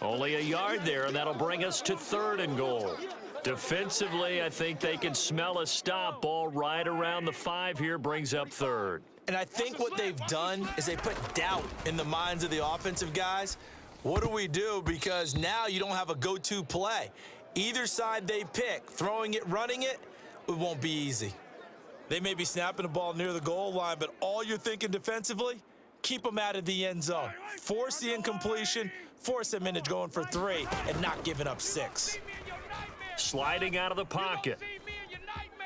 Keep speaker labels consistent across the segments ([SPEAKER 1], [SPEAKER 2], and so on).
[SPEAKER 1] Only a yard there, and that'll bring us to 3rd and goal. Defensively, I think they can smell a stop. Ball right around the 5 here, brings up 3rd.
[SPEAKER 2] And I think what they've done is they put doubt in the minds of the offensive guys. What do we do? Because now you don't have a go-to play. Either side they pick, throwing it, running it, it won't be easy. They may be snapping the ball near the goal line, but all you're thinking defensively, keep them out of the end zone. Force the incompletion, force them into going for 3, and not giving up 6.
[SPEAKER 1] Sliding out of the pocket.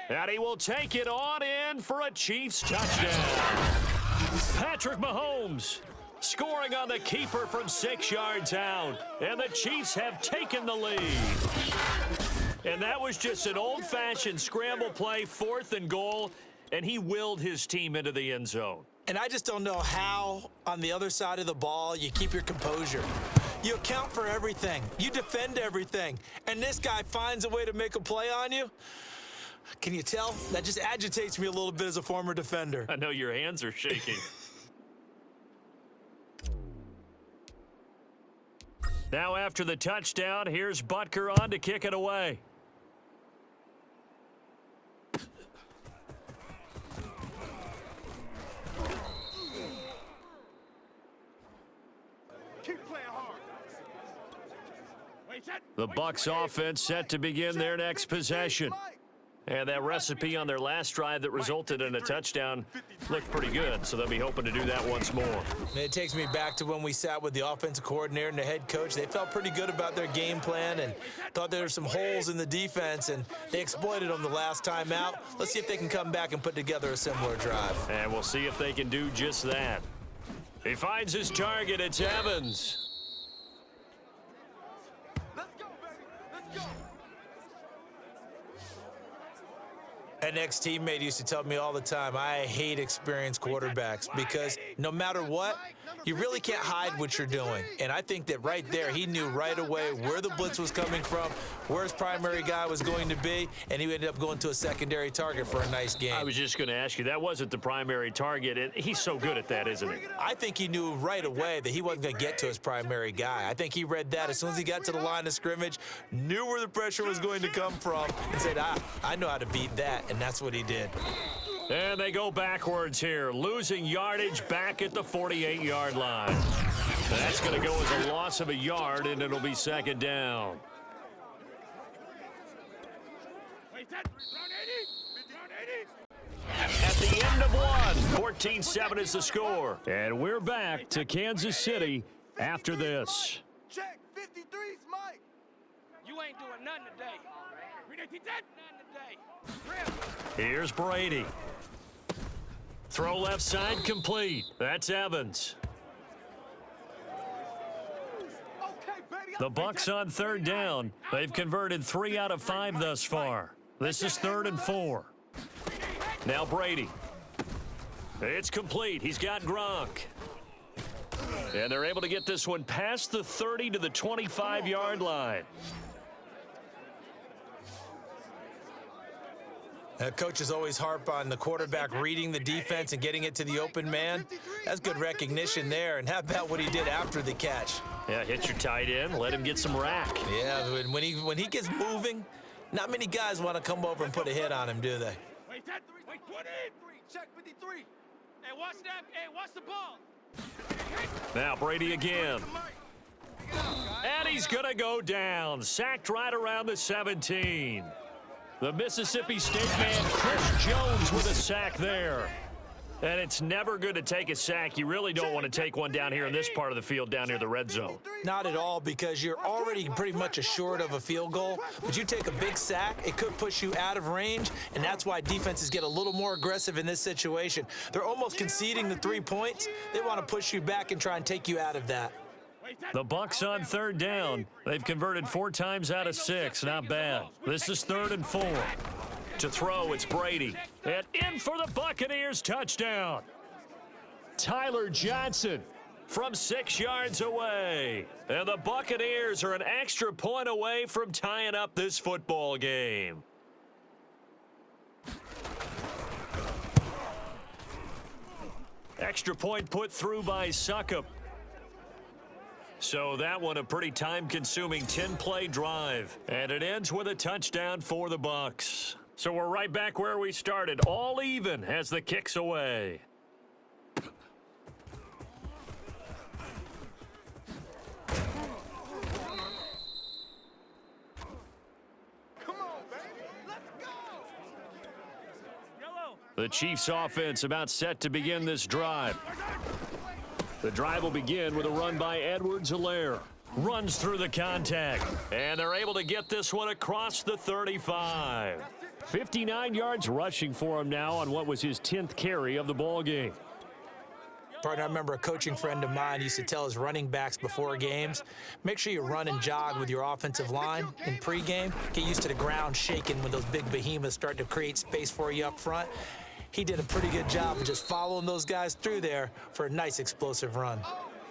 [SPEAKER 1] And he will take it on in for a Chiefs touchdown. Patrick Mahomes scoring on the keeper from 6 yards out. And the Chiefs have taken the lead. And that was just an old-fashioned scramble play, 4th and goal, and he willed his team into the end zone.
[SPEAKER 2] And I just don't know how, on the other side of the ball, you keep your composure. You account for everything. You defend everything. And this guy finds a way to make a play on you. Can you tell? That just agitates me a little bit as a former defender.
[SPEAKER 1] I know your hands are shaking. Now after the touchdown, here's Butker on to kick it away. The Bucs offense set to begin their next possession. And that recipe on their last drive that resulted in a touchdown looked pretty good, so they'll be hoping to do that once more.
[SPEAKER 2] It takes me back to when we sat with the offensive coordinator and the head coach. They felt pretty good about their game plan and thought there were some holes in the defense, and they exploited them the last time out. Let's see if they can come back and put together a similar drive.
[SPEAKER 1] And we'll see if they can do just that. He finds his target. It's Evans.
[SPEAKER 2] An ex-teammate used to tell me all the time, I hate experienced quarterbacks because no matter what, you really can't hide what you're doing. And I think that right there, he knew right away where the blitz was coming from, where his primary guy was going to be, and he ended up going to a secondary target for a nice game.
[SPEAKER 1] I was just going to ask you, that wasn't the primary target, and he's so good at that, isn't he?
[SPEAKER 2] I think he knew right away that he wasn't going to get to his primary guy. I think he read that as soon as he got to the line of scrimmage, knew where the pressure was going to come from, and said, I know how to beat that. And that's what he did.
[SPEAKER 1] And they go backwards here, losing yardage back at the 48-yard line. That's going to go as a loss of a yard, and it'll be 2nd down. At the end of one, 14-7 is the score. And we're back to Kansas City after this.
[SPEAKER 3] Check, 53's Mike.
[SPEAKER 4] You ain't doing nothing today.
[SPEAKER 1] Here's Brady. Throw left side complete. That's Evans. The Bucs on 3rd down. They've converted 3 out of 5 thus far. This is 3rd and 4. Now Brady. It's complete. He's got Gronk. And they're able to get this one past the 30 to the 25-yard line.
[SPEAKER 2] Coaches always harp on the quarterback reading the defense and getting it to the open man. That's good recognition there. And how about what he did after the catch?
[SPEAKER 1] Yeah, hit your tight end, let him get some rack.
[SPEAKER 2] Yeah, when he gets moving, not many guys want to come over and put a hit on him, do they?
[SPEAKER 4] Wait, put it.
[SPEAKER 3] Check 53.
[SPEAKER 4] Hey, watch that. Hey, watch the ball.
[SPEAKER 1] Now Brady again. And he's going to go down. Sacked right around the 17. The Mississippi State man, Chris Jones, with a sack there. And it's never good to take a sack. You really don't want to take one down here in this part of the field, down near the red zone.
[SPEAKER 2] Not at all, because you're already pretty much assured of a field goal. But you take a big sack, it could push you out of range, and that's why defenses get a little more aggressive in this situation. They're almost conceding the 3 points. They want to push you back and try and take you out of that.
[SPEAKER 1] The Bucs on 3rd down. They've converted 4 times out of 6. Not bad. This is 3rd and 4. To throw, it's Brady. And in for the Buccaneers touchdown. Tyler Johnson from 6 yards away. And the Buccaneers are an extra point away from tying up this football game. Extra point put through by Succop. So that one a pretty time-consuming 10-play drive. And it ends with a touchdown for the Bucs. So we're right back where we started, all even as the kick's away. The Chiefs offense about set to begin this drive. The drive will begin with a run by Edwards-Helaire. Runs through the contact, and they're able to get this one across the 35. 59 yards rushing for him now on what was his 10th carry of the ball game.
[SPEAKER 2] Partner, I remember a coaching friend of mine used to tell his running backs before games, make sure you run and jog with your offensive line in pregame. Get used to the ground shaking when those big behemoths start to create space for you up front. He did a pretty good job of just following those guys through there for a nice explosive run.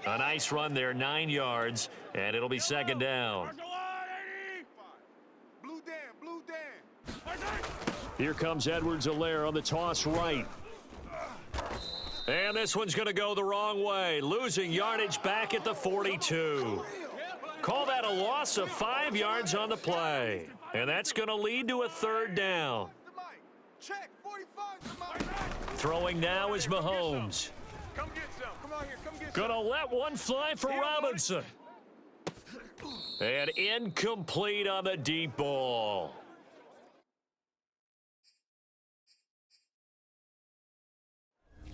[SPEAKER 1] A nice run there, 9 yards, and it'll be second down.
[SPEAKER 3] Blue Dan.
[SPEAKER 1] Here comes Edwards-Helaire on the toss right. And this one's going to go the wrong way, losing yardage back at the 42. Call that a loss of 5 yards on the play. And that's going to lead to a third down.
[SPEAKER 3] Check, 45.
[SPEAKER 1] Throwing now is Mahomes.
[SPEAKER 3] Come get some. Come on here. Come get
[SPEAKER 1] Gonna let one fly for Robinson. And incomplete on the deep ball.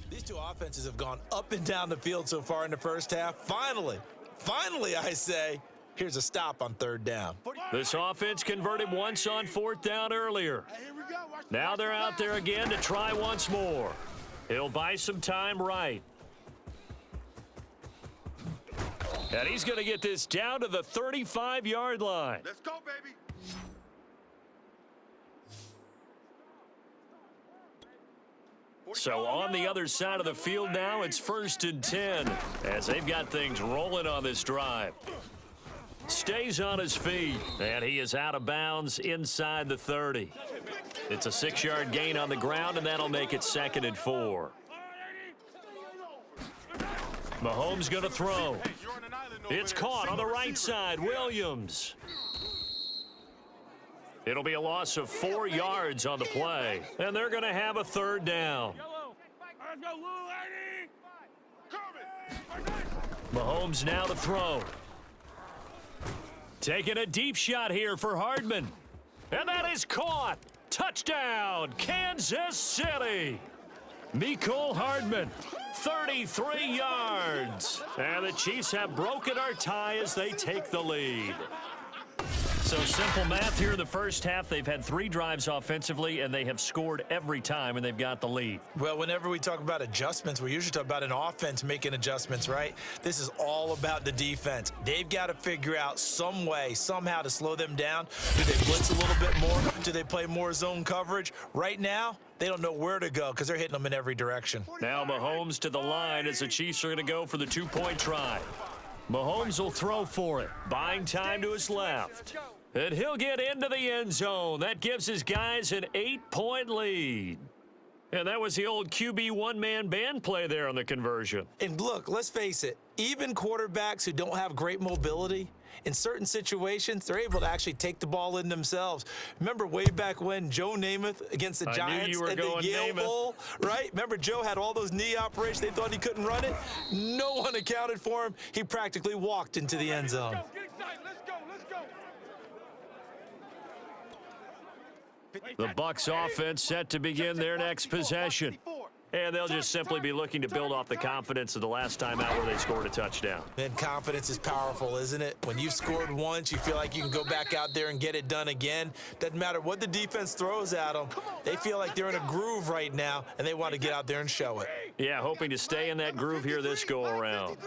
[SPEAKER 2] These two offenses have gone up and down the field so far in the first half. Finally, I say, here's a stop on third down.
[SPEAKER 1] This offense converted once on fourth down earlier.
[SPEAKER 3] Here we go.
[SPEAKER 1] Now they're out there again to try once more. He'll buy some time right. And he's going to get this down to the 35-yard line.
[SPEAKER 3] Let's go, baby.
[SPEAKER 1] So on the other side of the field now, it's 1st and 10 as they've got things rolling on this drive. Stays on his feet, and he is out of bounds inside the 30. It's a 6-yard gain on the ground, and that'll make it 2nd and 4. Mahomes going to throw. It's caught on the right side. Williams. It'll be a loss of 4 yards on the play, and they're going to have a third down. Mahomes now to throw. Taking a deep shot here for Hardman. And that is caught. Touchdown, Kansas City. Mecole Hardman, 33 yards. And the Chiefs have broken our tie as they take the lead. So simple math here in the first half. They've had 3 drives offensively, and they have scored every time, and they've got the lead.
[SPEAKER 2] Well, whenever we talk about adjustments, we usually talk about an offense making adjustments, right? This is all about the defense. They've got to figure out some way, somehow to slow them down. Do they blitz a little bit more? Do they play more zone coverage? Right now, they don't know where to go because they're hitting them in every direction.
[SPEAKER 1] Now Mahomes to the line as the Chiefs are going to go for the 2-point try. Mahomes will throw for it, buying time to his left. And he'll get into the end zone. That gives his guys an 8-point lead. And that was the old QB one-man band play there on the conversion.
[SPEAKER 2] And look, let's face it, even quarterbacks who don't have great mobility, in certain situations, they're able to actually take the ball in themselves. Remember way back when Joe Namath against the Giants at the Yale Bowl, right? Remember Joe had all those knee operations. They thought he couldn't run it. No one accounted for him. He practically walked into the end zone.
[SPEAKER 1] The Bucs offense set to begin their next possession. And they'll just simply be looking to build off the confidence of the last time out where they scored a touchdown.
[SPEAKER 2] And confidence is powerful, isn't it? When you've scored once, you feel like you can go back out there and get it done again. Doesn't matter what the defense throws at them. They feel like they're in a groove right now, and they want to get out there and show it.
[SPEAKER 1] Yeah, hoping to stay in that groove here this go-around.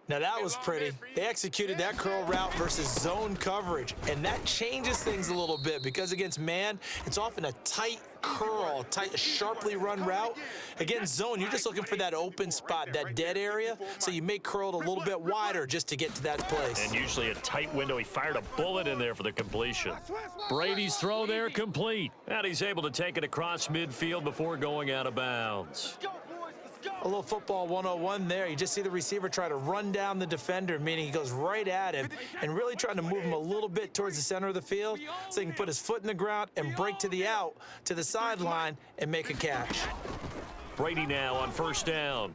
[SPEAKER 2] Now, that was pretty. They executed that curl route versus zone coverage, and that changes things a little bit because against man, it's often a tight curl, tight, sharply run route. Against zone, you're just looking for that open spot, that dead area, so you make curl it a little bit wider just to get to that place.
[SPEAKER 1] And usually a tight window. He fired a bullet in there for the completion. Brady's throw there complete. And he's able to take it across midfield before going out of bounds.
[SPEAKER 2] A little football 101 there. You just see the receiver try to run down the defender, meaning he goes right at him and really trying to move him a little bit towards the center of the field so he can put his foot in the ground and break to the out, to the sideline, and make a catch.
[SPEAKER 1] Brady now on first down.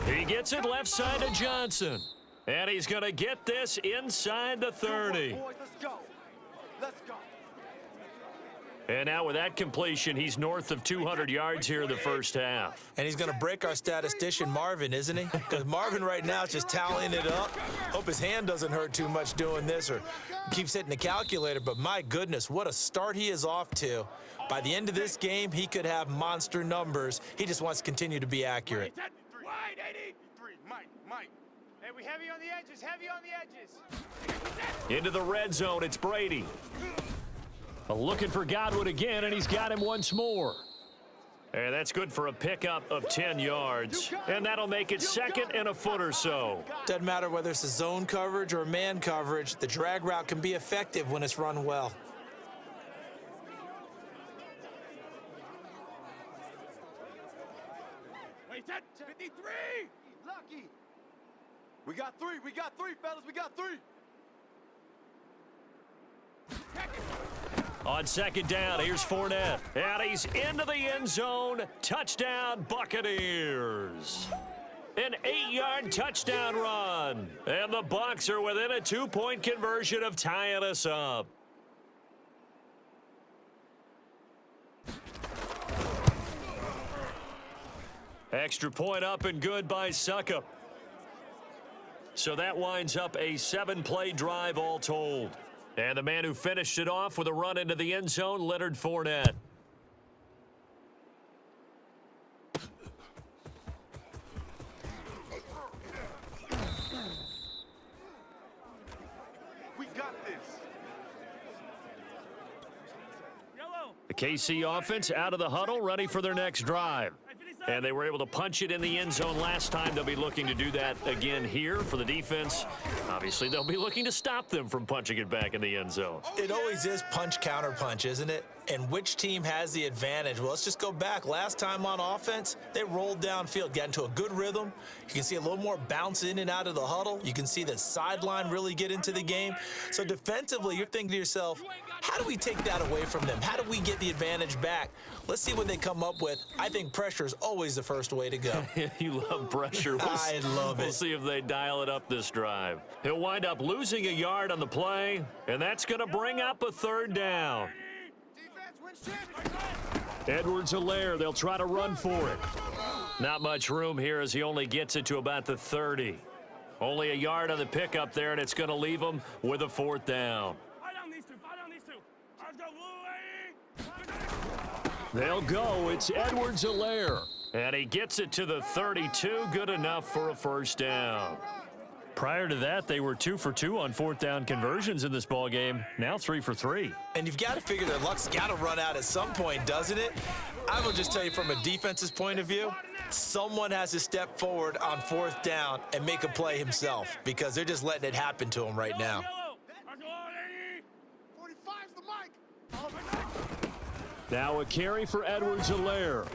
[SPEAKER 1] He gets it left side to Johnson. And he's going to get this inside the 30.
[SPEAKER 3] Boys, let's go. Let's go.
[SPEAKER 1] And now with that completion, he's north of 200 yards here in the first half.
[SPEAKER 2] And he's going to break our statistician, Marvin, isn't he? Because Marvin right now is just tallying it up. Hope his hand doesn't hurt too much doing this or keeps hitting the calculator. But my goodness, what a start he is off to. By the end of this game, he could have monster numbers. He just wants to continue to be accurate.
[SPEAKER 4] Wide,
[SPEAKER 3] 83, Mike.
[SPEAKER 4] Hey, we heavy on the edges,
[SPEAKER 1] Into the red zone, it's Brady. Looking for Godwin again, and he's got him once more. And that's good for a pickup of 10 yards. And that'll make it second and a foot or so.
[SPEAKER 2] Doesn't matter whether it's a zone coverage or man coverage, the drag route can be effective when it's run well.
[SPEAKER 4] Wait, 53!
[SPEAKER 3] Lucky. We got three, fellas. We got three.
[SPEAKER 1] On second down, here's Fournette. And he's into the end zone. Touchdown, Buccaneers. An 8-yard touchdown run. And the Bucs are within a 2-point conversion of tying us up. Extra point up and good by Suckup. So that winds up a 7-play drive all told. And the man who finished it off with a run into the end zone, Leonard Fournette.
[SPEAKER 3] We got this.
[SPEAKER 1] The KC offense out of the huddle, ready for their next drive. And they were able to punch it in the end zone last time. They'll be looking to do that again here for the defense. Obviously, they'll be looking to stop them from punching it back in the end zone.
[SPEAKER 2] It always is punch, counter punch, isn't it? And which team has the advantage? Well, let's just go back. Last time on offense, they rolled downfield, got into a good rhythm. You can see a little more bounce in and out of the huddle. You can see the sideline really get into the game. So defensively, you're thinking to yourself, how do we take that away from them? How do we get the advantage back? Let's see what they come up with. I think pressure is always the first way to go.
[SPEAKER 1] You love pressure.
[SPEAKER 2] I love it.
[SPEAKER 1] We'll see if they dial it up this drive. He'll wind up losing a yard on the play, and that's going to bring up a third down.
[SPEAKER 3] Defense wins championship.
[SPEAKER 1] Edwards-Helaire, they'll try to run for it. Not much room here as he only gets it to about the 30. Only a yard on the pickup there, and it's going to leave him with a fourth down.
[SPEAKER 4] Fight on these two. Let's go,
[SPEAKER 1] They'll go. It's Edwards-Helaire. And he gets it to the 32. Good enough for a first down. Prior to that, they were 2 for 2 on fourth down conversions in this ball game. Now 3 for 3.
[SPEAKER 2] And you've got to figure their luck's got to run out at some point, doesn't it? I will just tell you from a defense's point of view, someone has to step forward on fourth down and make a play himself because they're just letting it happen to him right now.
[SPEAKER 3] 45's the mic.
[SPEAKER 1] Now a carry for Edwards-Helaire.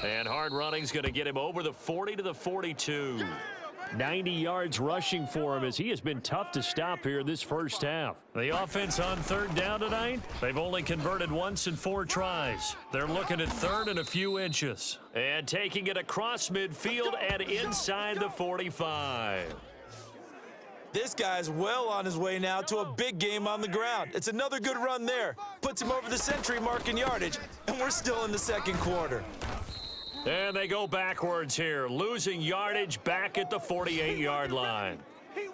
[SPEAKER 1] And hard running's going to get him over the 40 to the 42. 90 yards rushing for him as he has been tough to stop here this first half. The offense on third down tonight, they've only converted once in 4 tries. They're looking at third and a few inches. And taking it across midfield and inside the 45.
[SPEAKER 2] This guy's well on his way now to a big game on the ground. It's another good run there. Puts him over the century mark in yardage, and we're still in the second quarter.
[SPEAKER 1] And they go backwards here, losing yardage back at the 48-yard line.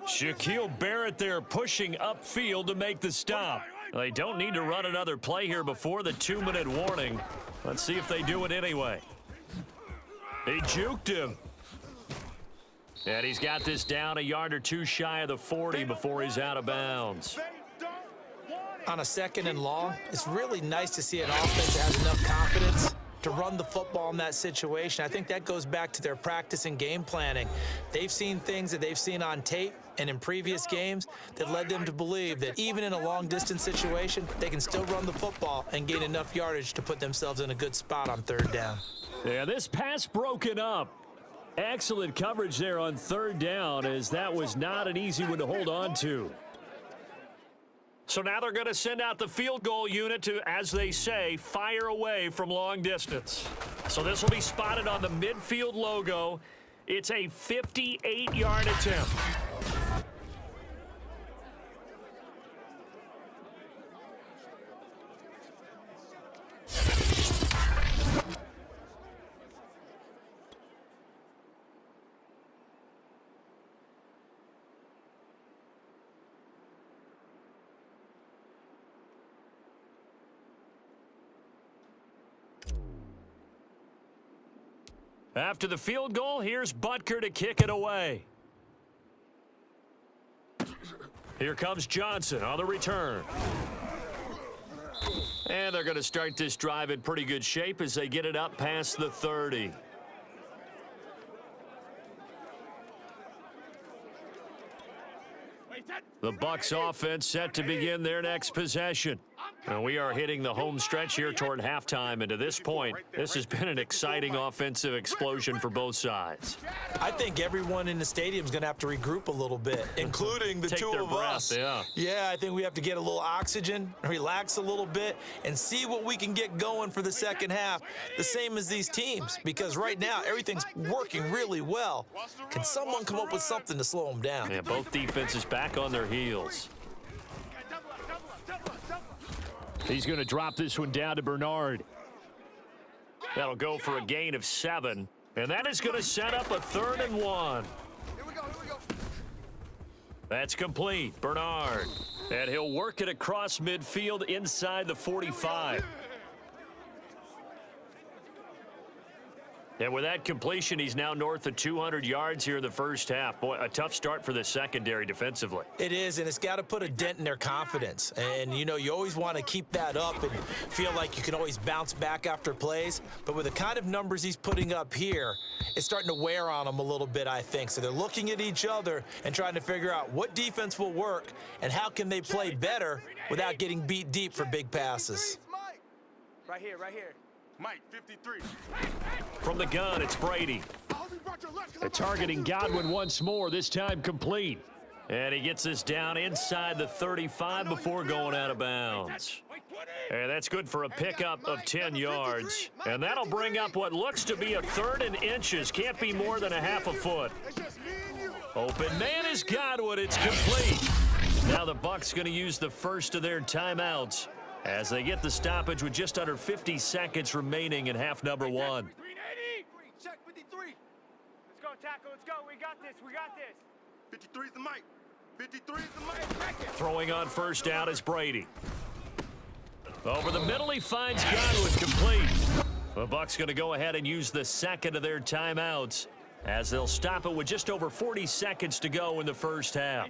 [SPEAKER 1] Shaquille Barrett there pushing upfield to make the stop. They don't need to run another play here before the 2-minute warning. Let's see if they do it anyway. He juked him. And he's got this down a yard or two shy of the 40 before he's out of bounds.
[SPEAKER 2] On a second and long, it's really nice to see an offense that has enough confidence to run the football in that situation. I think that goes back to their practice and game planning. They've seen things that they've seen on tape and in previous games that led them to believe that even in a long-distance situation, they can still run the football and gain enough yardage to put themselves in a good spot on third down.
[SPEAKER 1] Yeah, this pass broken up. Excellent coverage there on third down, as that was not an easy one to hold on to. So now they're going to send out the field goal unit to, as they say, fire away from long distance. So this will be spotted on the midfield logo. It's a 58-yard attempt. After the field goal, here's Butker to kick it away. Here comes Johnson on the return. And they're going to start this drive in pretty good shape as they get it up past the 30. The Bucs offense set to begin their next possession. And we are hitting the home stretch here toward halftime, and to this point, this has been an exciting offensive explosion for both sides.
[SPEAKER 2] I think everyone in the stadium is going to have to regroup a little bit, including the two of us. Yeah, I think we have to get a little oxygen, relax a little bit, and see what we can get going for the second half, the same as these teams, because right now everything's working really well. Can someone come up with something to slow them down?
[SPEAKER 1] Yeah, both defenses back on their heels. He's going to drop this one down to Bernard. That'll go for a gain of 7. And that is going to set up a 3rd and 1.
[SPEAKER 3] Here we go.
[SPEAKER 1] That's complete. Bernard. And he'll work it across midfield inside the 45. And with that completion, he's now north of 200 yards here in the first half. Boy, a tough start for the secondary defensively.
[SPEAKER 2] It is, and it's got to put a dent in their confidence. And, you know, you always want to keep that up and feel like you can always bounce back after plays. But with the kind of numbers he's putting up here, it's starting to wear on them a little bit, I think. So they're looking at each other and trying to figure out what defense will work and how can they play better without getting beat deep for big passes.
[SPEAKER 4] Right here.
[SPEAKER 3] Mike, 53.
[SPEAKER 1] From the gun, it's Brady. They're targeting Godwin once more, this time complete. And he gets this down inside the 35 before going out of bounds. And that's good for a pickup of 10 yards. And that'll bring up what looks to be a 3rd and inches. Can't be more than a half a foot. Open man is Godwin. It's complete. Now the Bucs going to use the first of their timeouts as they get the stoppage with just under 50 seconds remaining in half number 1.
[SPEAKER 3] Check 53.
[SPEAKER 4] Let's go, tackle. Let's go. We got this.
[SPEAKER 3] 53 is the mic. 53 is the mic.
[SPEAKER 1] Throwing on first down is Brady. Over the middle, he finds Godwin complete. The Bucs going to go ahead and use the second of their timeouts as they'll stop it with just over 40 seconds to go in the first half.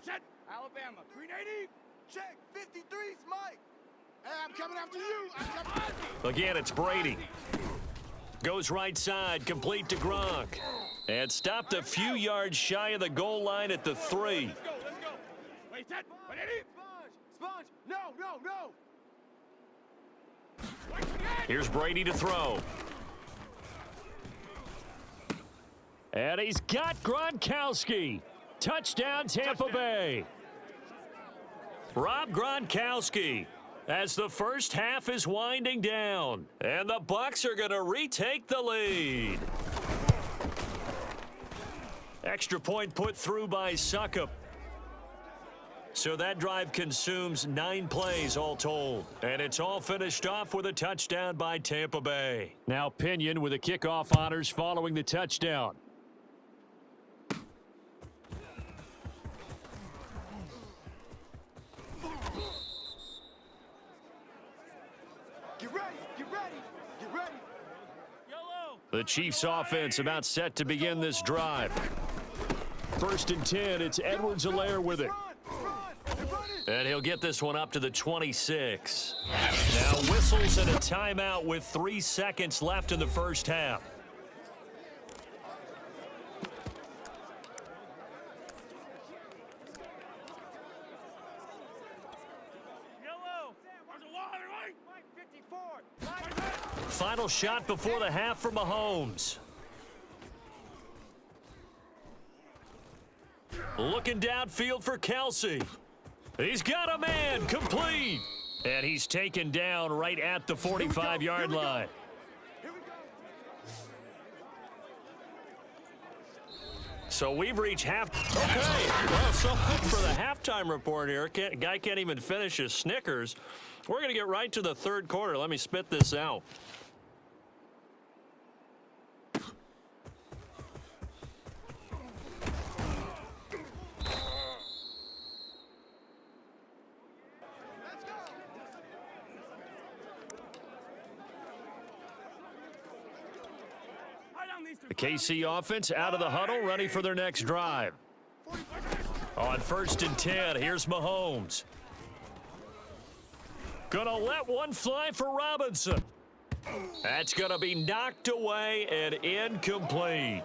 [SPEAKER 4] Alabama, 380.
[SPEAKER 3] Check 53 is Mike.
[SPEAKER 4] Hey, I'm coming after you.
[SPEAKER 1] Again, it's Brady. Goes right side, complete to Gronk. And stopped a few yards shy of the goal line at the 3.
[SPEAKER 4] Let's go. Wait, set.
[SPEAKER 3] Sponge. No.
[SPEAKER 1] Here's Brady to throw. And he's got Gronkowski. Touchdown, Tampa Bay. Rob Gronkowski, as the first half is winding down. And the Bucs are going to retake the lead. Extra point put through by Suckup. So that drive consumes 9 plays all told. And it's all finished off with a touchdown by Tampa Bay. Now Pinion with the kickoff honors following the touchdown.
[SPEAKER 3] Get ready.
[SPEAKER 4] YOLO.
[SPEAKER 1] The Chiefs offense about set to begin this drive. 1st and 10, it's Edwards-Helaire with it. And he'll get this one up to the 26. Now whistles and a timeout with 3 seconds left in the first half.
[SPEAKER 4] YOLO. Where's the water, Mike? 54.
[SPEAKER 1] Final shot before the half for Mahomes. Looking downfield for Kelsey. He's got a man, complete. And he's taken down right at the 45-yard line. So we've reached half. Okay, well, so much for the halftime report here. Guy can't even finish his Snickers. We're going to get right to the third quarter. Let me spit this out. The KC offense out of the huddle, ready for their next drive. On 1st and 10, here's Mahomes. Gonna let one fly for Robinson. That's gonna be knocked away and incomplete.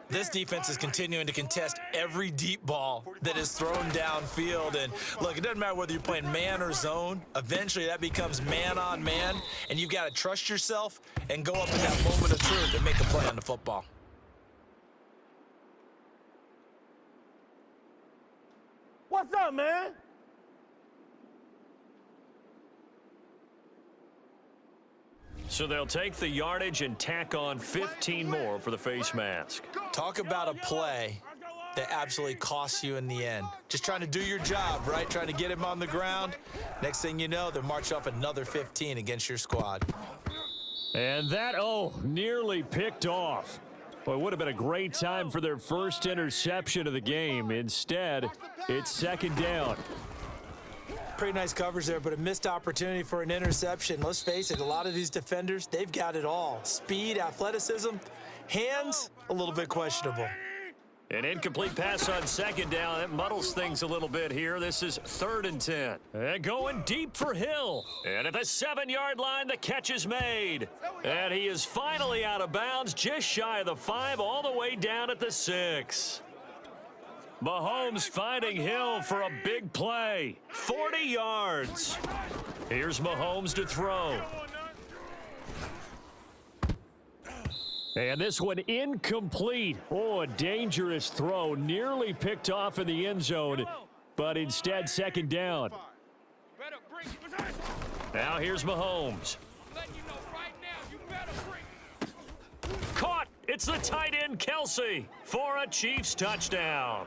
[SPEAKER 2] This defense is continuing to contest every deep ball that is thrown downfield. And look, it doesn't matter whether you're playing man or zone. Eventually, that becomes man on man, and you've got to trust yourself and go up in that moment of truth and make a play on the football.
[SPEAKER 5] What's up, man?
[SPEAKER 1] So they'll take the yardage and tack on 15 more for the face mask.
[SPEAKER 2] Talk about a play that absolutely costs you in the end. Just trying to do your job, right? Trying to get him on the ground. Next thing you know, they'll march up another 15 against your squad.
[SPEAKER 1] And that, nearly picked off. Well, it would have been a great time for their first interception of the game. Instead, it's 2nd down.
[SPEAKER 2] Pretty nice coverage there, but a missed opportunity for an interception. Let's face it, a lot of these defenders, they've got it all. Speed, athleticism, hands, a little bit questionable.
[SPEAKER 1] An incomplete pass on 2nd down. That muddles things a little bit here. This is 3rd and 10. And going deep for Hill. And at the 7-yard line, the catch is made. And he is finally out of bounds, just shy of the 5, all the way down at the 6. Mahomes finding Hill for a big play. 40 yards. Here's Mahomes to throw. And this one incomplete. Oh, a dangerous throw. Nearly picked off in the end zone, but instead 2nd down. Now here's Mahomes. Caught. It's the tight end, Kelsey, for a Chiefs touchdown.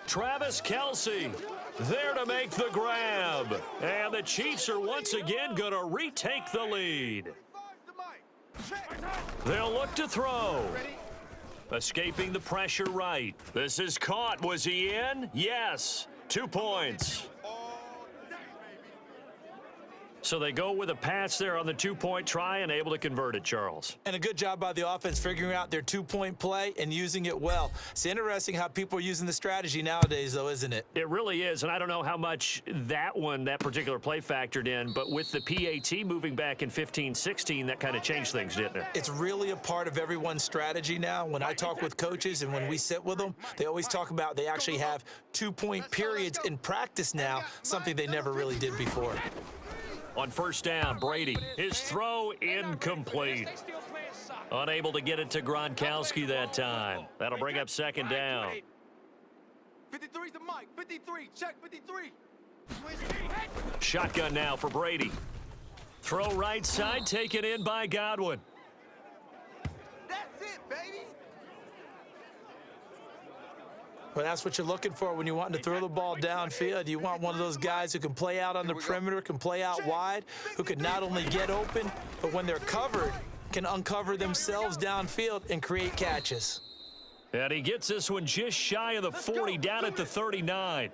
[SPEAKER 1] Travis Kelsey there to make the grab. And the Chiefs are once again going to retake the lead. They'll look to throw. Escaping the pressure right. This is caught. Was he in? Yes. 2 points. So they go with a pass there on the 2-point try and able to convert it, Charles.
[SPEAKER 2] And a good job by the offense figuring out their 2-point play and using it well. It's interesting how people are using the strategy nowadays, though, isn't it?
[SPEAKER 1] It really is, and I don't know how much that particular play factored in, but with the PAT moving back in 15-16, that kind of changed things, didn't it?
[SPEAKER 2] It's really a part of everyone's strategy now. When I talk with coaches and when we sit with them, they always talk about they actually have 2-point periods in practice now, something they never really did before.
[SPEAKER 1] On 1st down, Brady. His throw incomplete. Unable to get it to Gronkowski that time. That'll bring up 2nd down.
[SPEAKER 3] 53's the mic. 53. Check 53.
[SPEAKER 1] Shotgun now for Brady. Throw right side, taken in by Godwin.
[SPEAKER 3] That's it, baby.
[SPEAKER 2] Well, that's what you're looking for when you want to throw the ball downfield. You want one of those guys who can play out on the perimeter, can play out wide, who can not only get open, but when they're covered, can uncover themselves downfield and create catches.
[SPEAKER 1] And he gets this one just shy of the 40, down at the 39.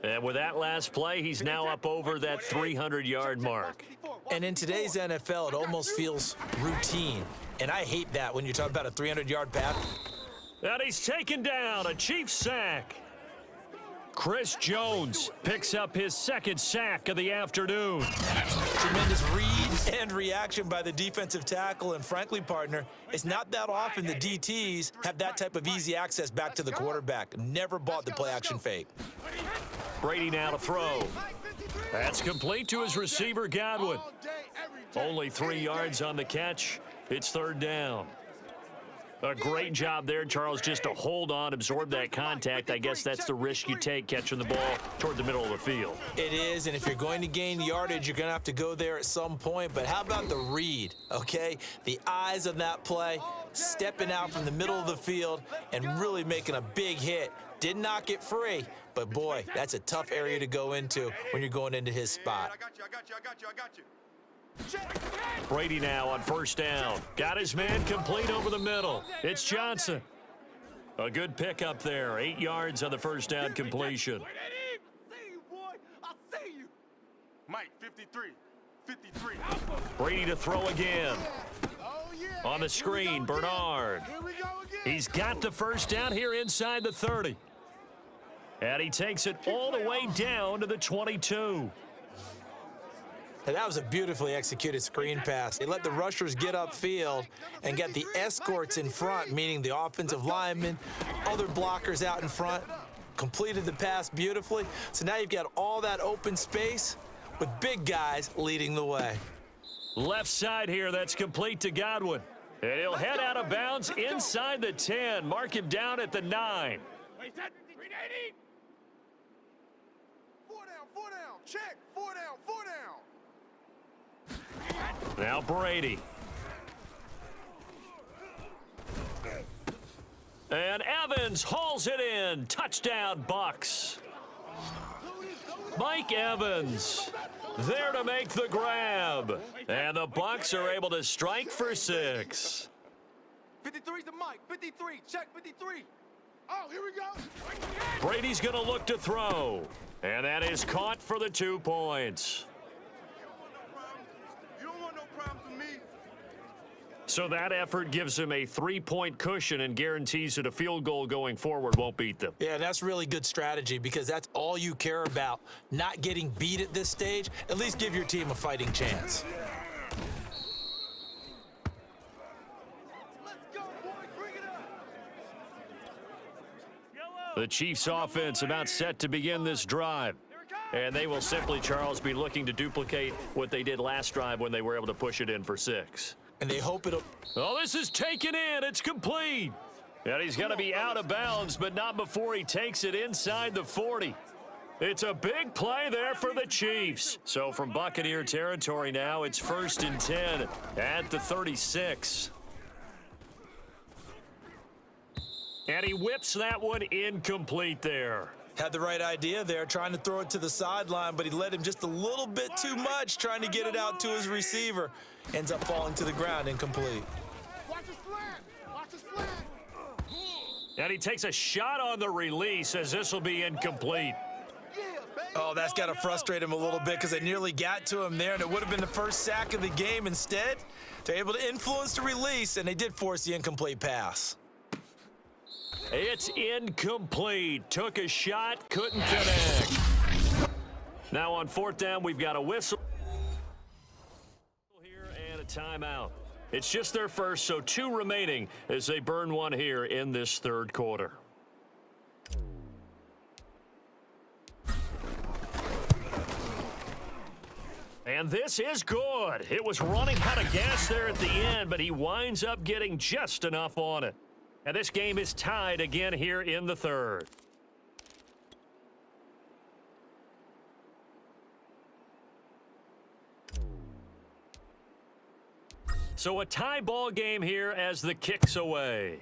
[SPEAKER 1] And with that last play, he's now up over that 300-yard mark.
[SPEAKER 2] And in today's NFL, it almost feels routine. And I hate that when you're talking about a 300-yard pass.
[SPEAKER 1] And he's taken down, a Chiefs sack. Chris Jones picks up his 2nd sack of the afternoon.
[SPEAKER 2] Tremendous read and reaction by the defensive tackle. And frankly, partner, it's not that often the DTs have that type of easy access back to the quarterback. Never bought the play-action fake.
[SPEAKER 1] Brady now to throw. That's complete to his receiver, Godwin. Only 3 yards on the catch. It's 3rd down. A great job there, Charles, just to hold on, absorb that contact. I guess that's the risk you take catching the ball toward the middle of the field.
[SPEAKER 2] It is, and if you're going to gain yardage, you're going to have to go there at some point. But how about the read, okay? The eyes on that play, stepping out from the middle of the field and really making a big hit. Did not get free, but boy, that's a tough area to go into when you're going into his spot.
[SPEAKER 3] I got you.
[SPEAKER 1] Brady now on first down. Got his man complete over the middle. It's Johnson. A good pickup there. 8 yards on the first down completion.
[SPEAKER 3] I see you, boy. I see you. Mike, 53.
[SPEAKER 1] Brady to throw again. On the screen, Bernard. He's got the first down here inside the 30. And he takes it all the way down to the 22.
[SPEAKER 2] And that was a beautifully executed screen pass. They let the rushers get upfield and get the escorts in front, meaning the offensive linemen, other blockers out in front, completed the pass beautifully. So now you've got all that open space with big guys leading the way.
[SPEAKER 1] Left side here, that's complete to Godwin. And he'll head out of bounds inside the 10. Mark him down at the 9.
[SPEAKER 3] Four down. Check. Four down.
[SPEAKER 1] Now Brady. And Evans hauls it in. Touchdown, Bucks. Mike Evans there to make the grab. And the Bucks are able to strike for 6.
[SPEAKER 3] 53's the Mike. 53. Check 53. Oh, here we go.
[SPEAKER 1] Brady's going to look to throw. And that is caught for the 2 points.
[SPEAKER 3] You don't want no problems with me.
[SPEAKER 1] So that effort gives him a 3-point cushion and guarantees that a field goal going forward won't beat them.
[SPEAKER 2] Yeah, that's really good strategy because that's all you care about. Not getting beat at this stage. At least give your team a fighting chance.
[SPEAKER 3] Let's go, boys. Bring it up.
[SPEAKER 1] The Chiefs offense about set to begin this drive. And they will simply, Charles, be looking to duplicate what they did last drive when they were able to push it in for 6.
[SPEAKER 2] And they hope it'll...
[SPEAKER 1] Oh, this is taken in. It's complete. And he's going to be out of bounds, but not before he takes it inside the 40. It's a big play there for the Chiefs. So from Buccaneer territory now, it's 1st and 10 at the 36. And he whips that one incomplete there.
[SPEAKER 2] Had the right idea there, trying to throw it to the sideline, but he let him just a little bit too much, trying to get it out to his receiver. Ends up falling to the ground incomplete.
[SPEAKER 3] Watch his flat.
[SPEAKER 1] And he takes a shot on the release as this will be incomplete.
[SPEAKER 2] Oh, that's got to frustrate him a little bit because they nearly got to him there, and it would have been the first sack of the game. Instead, they're able to influence the release, and they did force the incomplete pass.
[SPEAKER 1] It's incomplete. Took a shot, couldn't connect. Now on 4th down, we've got a whistle here and a timeout. It's just their first, so 2 remaining as they burn one here in this 3rd quarter. And this is good. It was running out of gas there at the end, but he winds up getting just enough on it. And this game is tied again here in the 3rd. So a tie ball game here as the kick's away.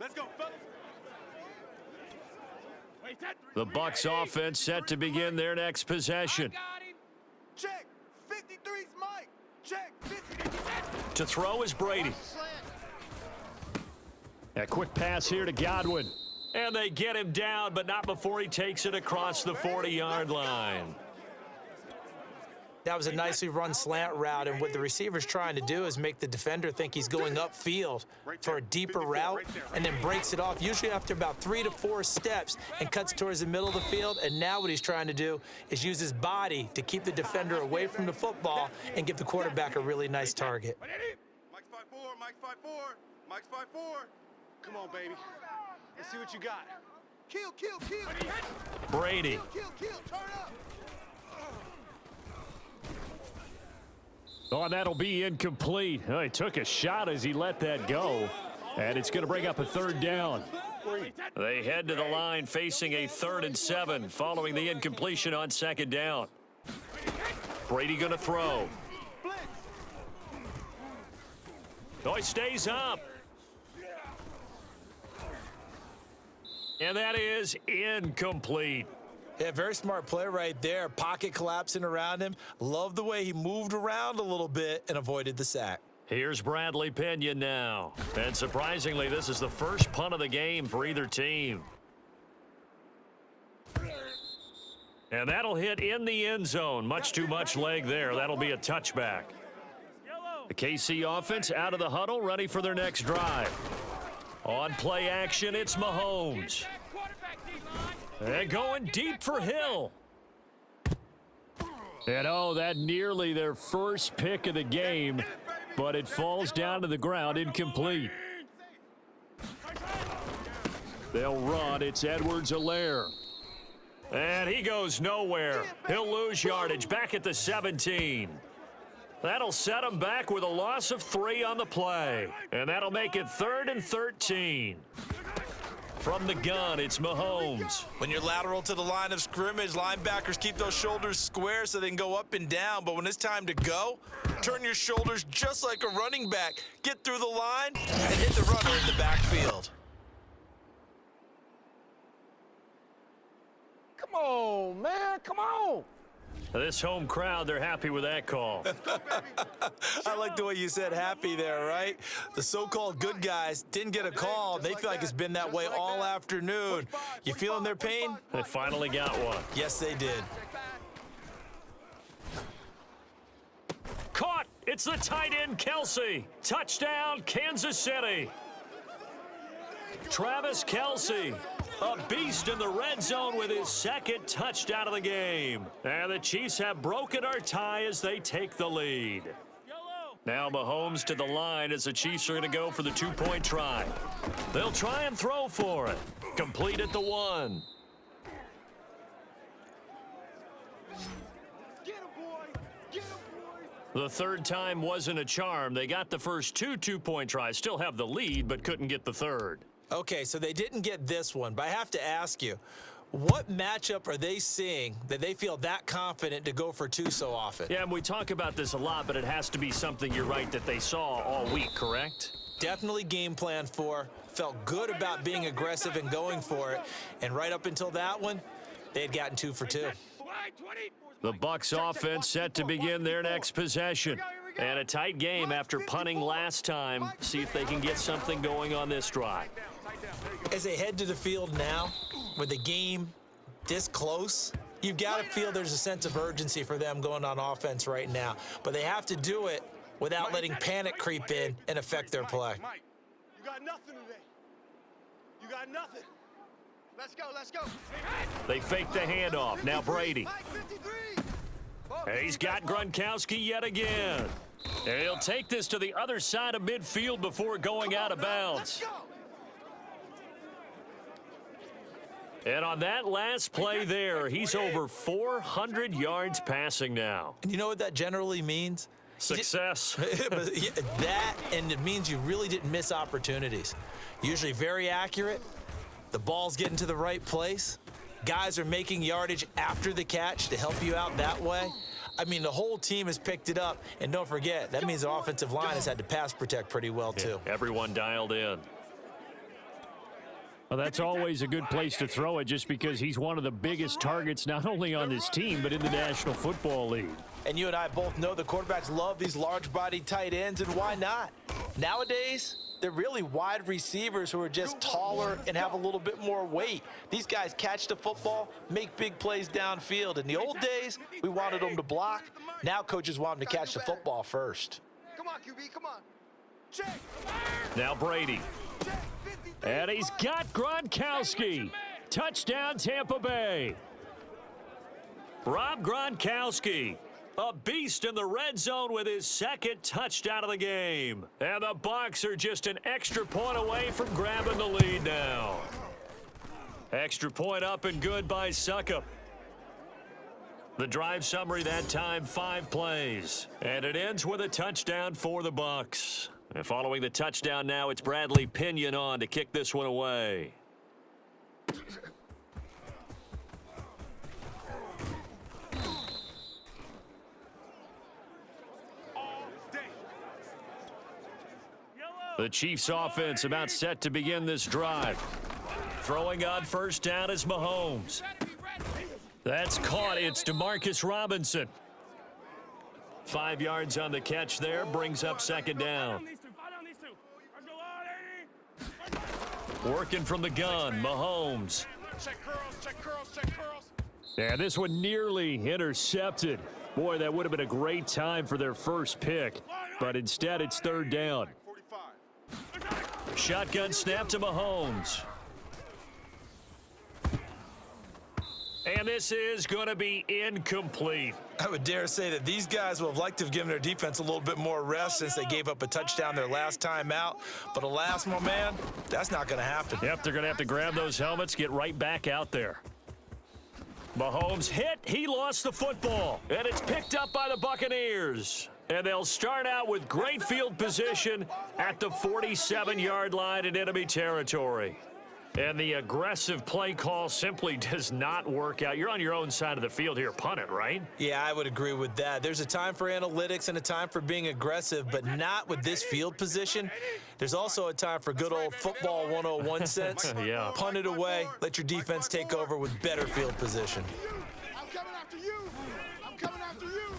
[SPEAKER 3] Let's go, fellas.
[SPEAKER 1] The Bucks offense set to begin their next possession.
[SPEAKER 3] Check. 53's Mike. Check. 53.
[SPEAKER 1] To throw is Brady. A quick pass here to Godwin. And they get him down, but not before he takes it across the 40-yard line.
[SPEAKER 2] That was a nicely run slant route, and what the receiver's trying to do is make the defender think he's going upfield for a deeper route and then breaks it off, usually after about 3 to 4 steps, and cuts towards the middle of the field. And now what he's trying to do is use his body to keep the defender away from the football and give the quarterback a really nice target.
[SPEAKER 3] Mike's 5'4", Mike's 5'4", Mike's 5'4". Come on, baby. Let's see what you got. Kill, kill, kill.
[SPEAKER 1] Brady.
[SPEAKER 3] Kill, turn up.
[SPEAKER 1] Oh, and that'll be incomplete. Oh, he took a shot as he let that go, and it's going to bring up a third down. They head to the line facing a 3rd and 7 following the incompletion on 2nd down. Brady going to throw. Oh, he stays up. And that is incomplete.
[SPEAKER 2] Yeah, very smart play right there. Pocket collapsing around him. Love the way he moved around a little bit and avoided the sack.
[SPEAKER 1] Here's Bradley Pinion now. And surprisingly, this is the first punt of the game for either team. And that'll hit in the end zone. Much too much leg there. That'll be a touchback. The KC offense out of the huddle, ready for their next drive. On play action, it's Mahomes. And going deep for Hill. And oh, that nearly their first pick of the game, but it falls down to the ground, incomplete. They'll run. It's Edwards-Helaire. And he goes nowhere. He'll lose yardage back at the 17. That'll set him back with a loss of 3 on the play. And that'll make it 3rd and 13. From the gun, it's Mahomes.
[SPEAKER 2] When you're lateral to the line of scrimmage, linebackers keep those shoulders square so they can go up and down. But when it's time to go, turn your shoulders just like a running back. Get through the line and hit the runner in the backfield.
[SPEAKER 5] Come on, man. Come on.
[SPEAKER 1] This home crowd, they're happy with that call.
[SPEAKER 2] I like the way you said happy there, right? The so-called good guys didn't get a call. They feel like it's been that way all afternoon. You feeling their pain?
[SPEAKER 1] They finally got one.
[SPEAKER 2] Yes, they did.
[SPEAKER 1] Caught! It's the tight end, Kelce. Touchdown, Kansas City. Travis Kelce, a beast in the red zone with his 2nd touchdown of the game. And the Chiefs have broken our tie as they take the lead. Now Mahomes to the line as the Chiefs are going to go for the 2-point try. They'll try and throw for it. Complete at the 1. The 3rd time wasn't a charm. They got the first 2 2-point tries. Still have the lead, but couldn't get the 3rd.
[SPEAKER 2] Okay, so they didn't get this one, but I have to ask you, what matchup are they seeing that they feel that confident to go for 2 so often?
[SPEAKER 1] Yeah, and we talk about this a lot, but it has to be something, you're right, that they saw all week, correct?
[SPEAKER 2] Definitely game plan for, felt good about being aggressive and going for it, and right up until that one, they had gotten 2 for 2.
[SPEAKER 1] The Bucs offense set to begin their next possession. And a tight game after punting last time. See if they can get something going on this drive.
[SPEAKER 2] As they head to the field now, with the game this close, you've got to feel there's a sense of urgency for them going on offense right now. But they have to do it without letting panic creep in and affect their play.
[SPEAKER 3] Mike, you got nothing today. You got nothing. Let's go, let's go.
[SPEAKER 1] They fake the handoff. Now Brady.
[SPEAKER 3] Mike, 53.
[SPEAKER 1] And he's got Gronkowski yet again. And he'll take this to the other side of midfield before going out of bounds. And on that last play there, he's over 400 yards passing now.
[SPEAKER 2] And you know what that generally means?
[SPEAKER 1] Success.
[SPEAKER 2] That, and it means you really didn't miss opportunities. Usually very accurate. The ball's getting to the right place. Guys are making yardage after the catch to help you out that way. I mean, the whole team has picked it up. And don't forget, that means the offensive line has had to pass protect pretty well, too.
[SPEAKER 1] Yeah, everyone dialed in. Well, that's always a good place to throw it just because he's one of the biggest targets not only on this team but in the National Football League.
[SPEAKER 2] And you and I both know the quarterbacks love these large-bodied tight ends, and why not? Nowadays, they're really wide receivers who are just taller and have a little bit more weight. These guys catch the football, make big plays downfield. In the old days, we wanted them to block. Now coaches want them to catch the football first.
[SPEAKER 3] Come on, QB, come on. Check.
[SPEAKER 1] Now Brady. And he's got Gronkowski. Touchdown, Tampa Bay. Rob Gronkowski, a beast in the red zone with his 2nd touchdown of the game. And the Bucs are just an extra point away from grabbing the lead now. Extra point up and good by Suckup. The drive summary that time, 5 plays. And it ends with a touchdown for the Bucs. And following the touchdown now, it's Bradley Pinion on to kick this one away. The Chiefs offense about set to begin this drive. Throwing on first down is Mahomes. That's caught. It's Demarcus Robinson. 5 yards on the catch there, brings up second down. Working from the gun, Mahomes. Yeah, this one nearly intercepted. Boy, that would have been a great time for their first pick, but instead it's third down. Shotgun snap to Mahomes. And this is going to be incomplete.
[SPEAKER 2] I would dare say that these guys would have liked to have given their defense a little bit more rest since they gave up a touchdown their last time out. But alas, my man, that's not going to happen.
[SPEAKER 1] Yep, they're going to have to grab those helmets, get right back out there. Mahomes hit. He lost the football. And it's picked up by the Buccaneers. And they'll start out with great field position at the 47-yard line in enemy territory. And the aggressive play call simply does not work out. You're on your own side of the field here. Punt it, right?
[SPEAKER 2] Yeah, I would agree with that. There's a time for analytics and a time for being aggressive, but not with this field position. There's also a time for good old football 101 sense.
[SPEAKER 1] Yeah.
[SPEAKER 2] Punt it away. Let your defense take over with better field position.
[SPEAKER 3] I'm coming after you. I'm coming after you.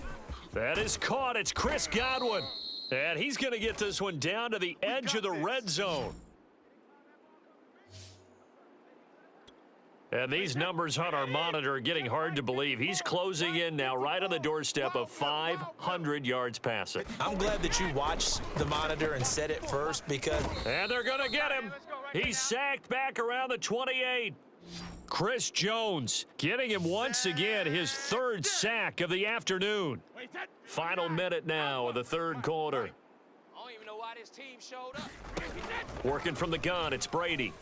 [SPEAKER 1] That is caught. It's Chris Godwin. And he's going to get this one down to the edge of the red zone. And these numbers on our monitor are getting hard to believe. He's closing in now right on the doorstep of 500 yards passing.
[SPEAKER 2] I'm glad that you watched the monitor and said it first because...
[SPEAKER 1] And they're going to get him. He's sacked back around the 28. Chris Jones getting him once again, his third sack of the afternoon. Final minute now of the third quarter.
[SPEAKER 4] I don't even know why this team showed up.
[SPEAKER 1] Working from the gun, it's Brady.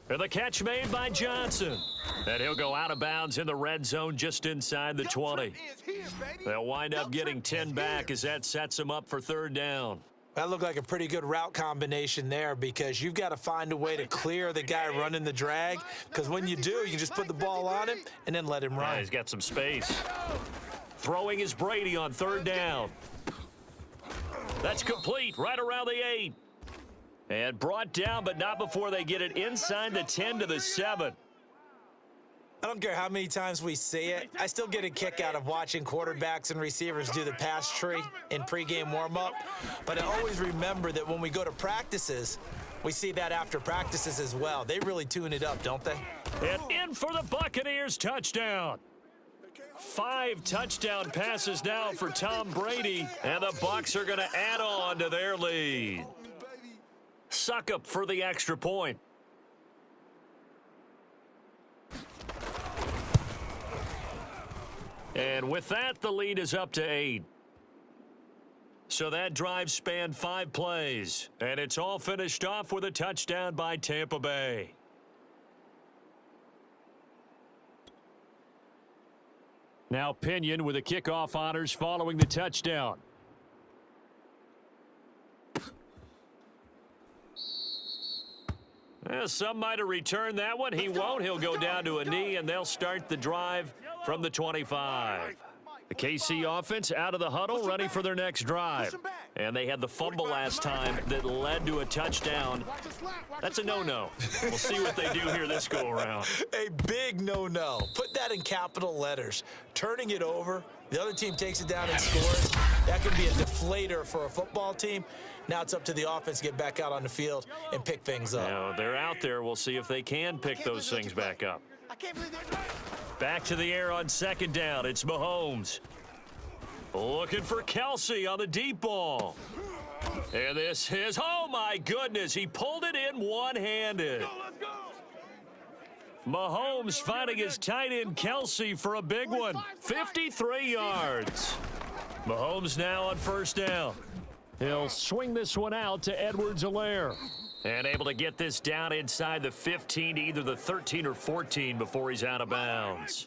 [SPEAKER 1] And the catch made by Johnson. And he'll go out of bounds in the red zone just inside the 20. They'll wind up getting 10 back as that sets them up for third down.
[SPEAKER 2] That looked like a pretty good route combination there because you've got to find a way to clear the guy running the drag because when you do, you can just put the ball on him and then let him run.
[SPEAKER 1] Yeah, he's got some space. Throwing is Brady on third down. That's complete right around the 8. And brought down, but not before they get it inside the 10 to the 7.
[SPEAKER 2] I don't care how many times we see it. I still get a kick out of watching quarterbacks and receivers do the pass tree in pregame warm-up. But I always remember that when we go to practices, we see that after practices as well. They really tune it up, don't they?
[SPEAKER 1] And in for the Buccaneers touchdown. 5 touchdown passes now for Tom Brady, and the Bucs are going to add on to their lead. Suckup for the extra point. And with that, the lead is up to 8. So that drive spanned 5 plays, and it's all finished off with a touchdown by Tampa Bay. Now Pinion with the kickoff honors following the touchdown. Well, some might have returned that one. He won't. He'll go down to a knee, and they'll start the drive from the 25. The KC offense out of the huddle, ready for their next drive. And they had the fumble last time that led to a touchdown. That's a no-no. We'll see what they do here this go-around.
[SPEAKER 2] A big no-no. Put that in capital letters. Turning it over, the other team takes it down and scores. That can be a deflator for a football team. Now it's up to the offense to get back out on the field and pick things up.
[SPEAKER 1] Now, they're out there. We'll see if they can pick those things back up. Back to the air on second down. It's Mahomes. Looking for Kelsey on the deep ball. And this is, oh my goodness, he pulled it in one-handed. Mahomes finding his tight end Kelsey for a big one. 53 yards. Mahomes now on first down. He'll swing this one out to Edwards-Helaire. And able to get this down inside the 15, either the 13 or 14 before he's out of bounds.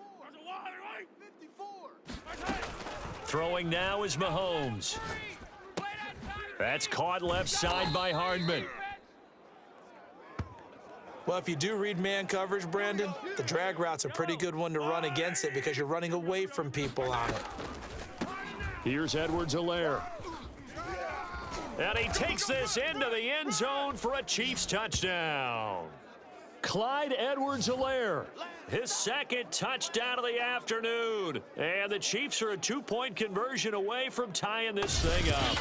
[SPEAKER 1] Throwing now is Mahomes. That's caught left side by Hardman.
[SPEAKER 2] Well, if you do read man coverage, Brandon, the drag route's a pretty good one to run against it because you're running away from people on it.
[SPEAKER 1] Here's Edwards-Helaire. And he takes this into the end zone for a Chiefs touchdown. Clyde Edwards-Helaire, his second touchdown of the afternoon. And the Chiefs are a 2-point conversion away from tying this thing up.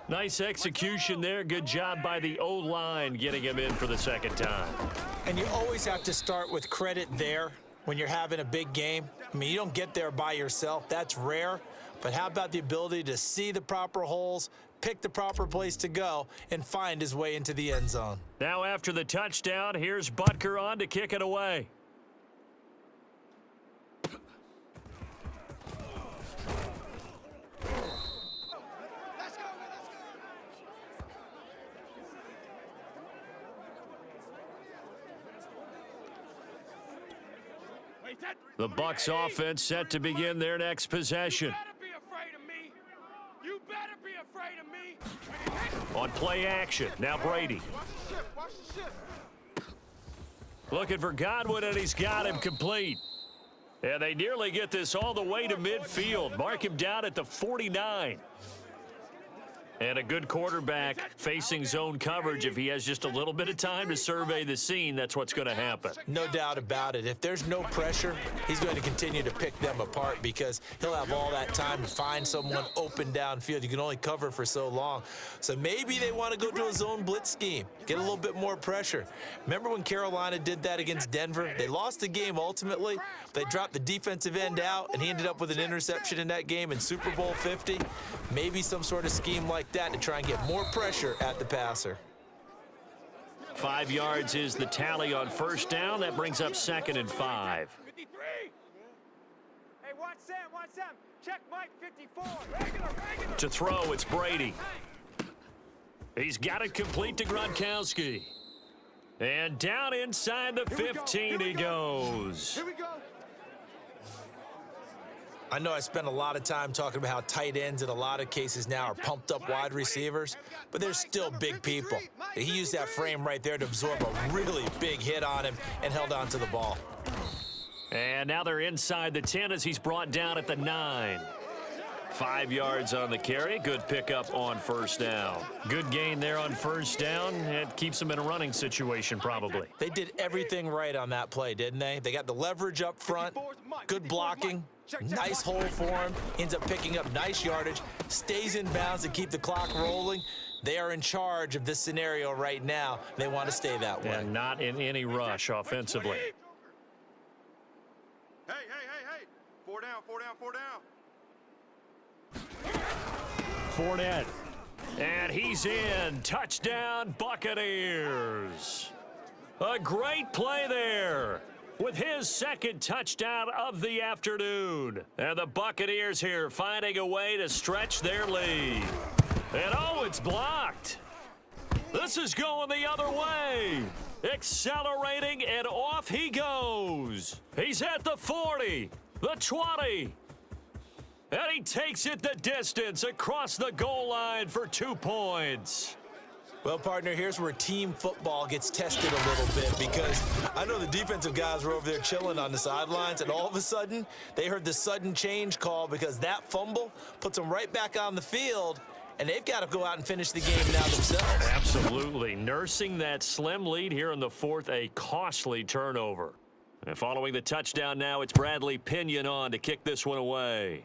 [SPEAKER 1] Nice execution there. Good job by the O-line getting him in for the second time.
[SPEAKER 2] And you always have to start with credit there when you're having a big game. I mean, you don't get there by yourself. That's rare. But how about the ability to see the proper holes, pick the proper place to go, and find his way into the end zone?
[SPEAKER 1] Now after the touchdown, here's Butker on to kick it away. The Bucs offense set to begin their next possession.
[SPEAKER 4] You better be afraid of me.
[SPEAKER 1] On play action, now Brady. Looking for Godwin, and he's got him complete. And they nearly get this all the way to midfield. Mark him down at the 49. And a good quarterback facing zone coverage. If he has just a little bit of time to survey the scene, that's what's going to happen.
[SPEAKER 2] No doubt about it. If there's no pressure, he's going to continue to pick them apart because he'll have all that time to find someone open downfield. You can only cover for so long. So maybe they want to go to a zone blitz scheme, get a little bit more pressure. Remember when Carolina did that against Denver? They lost the game ultimately. They dropped the defensive end out, and he ended up with an interception in that game in Super Bowl 50. Maybe some sort of scheme like that to try and get more pressure at the passer.
[SPEAKER 1] 5 yards is the tally on first down. That brings up 2nd and 5.
[SPEAKER 4] 53. Hey, watch Sam. Check Mike 54. Regular.
[SPEAKER 1] To throw, it's Brady. He's got it complete to Gronkowski. And down inside the 15 he goes.
[SPEAKER 3] Here we go.
[SPEAKER 2] I know I spent a lot of time talking about how tight ends in a lot of cases now are pumped up wide receivers, but they're still big people. He used that frame right there to absorb a really big hit on him and held on to the ball.
[SPEAKER 1] And now they're inside the 10 as he's brought down at the 9. 5 yards on the carry. Good pickup on first down. Good gain there on first down. It keeps them in a running situation probably.
[SPEAKER 2] They did everything right on that play, didn't they? They got the leverage up front, good blocking, nice hole for him, ends up picking up nice yardage, stays in bounds to keep the clock rolling. They are in charge of this scenario right now. They want to stay that way.
[SPEAKER 1] And not in any rush offensively.
[SPEAKER 3] Hey. 4 down.
[SPEAKER 1] Fournette. And he's in. Touchdown, Buccaneers. A great play there with his second touchdown of the afternoon. And the Buccaneers here finding a way to stretch their lead. And oh, it's blocked. This is going the other way. Accelerating, and off he goes. He's at the 40, the 20. And he takes it the distance across the goal line for 2 points.
[SPEAKER 2] Well, partner, here's where team football gets tested a little bit because I know the defensive guys were over there chilling on the sidelines, and all of a sudden, they heard the sudden change call because that fumble puts them right back on the field, and they've got to go out and finish the game now themselves.
[SPEAKER 1] Absolutely. Nursing that slim lead here in the 4th, a costly turnover. And following the touchdown now, it's Bradley Pinion on to kick this one away.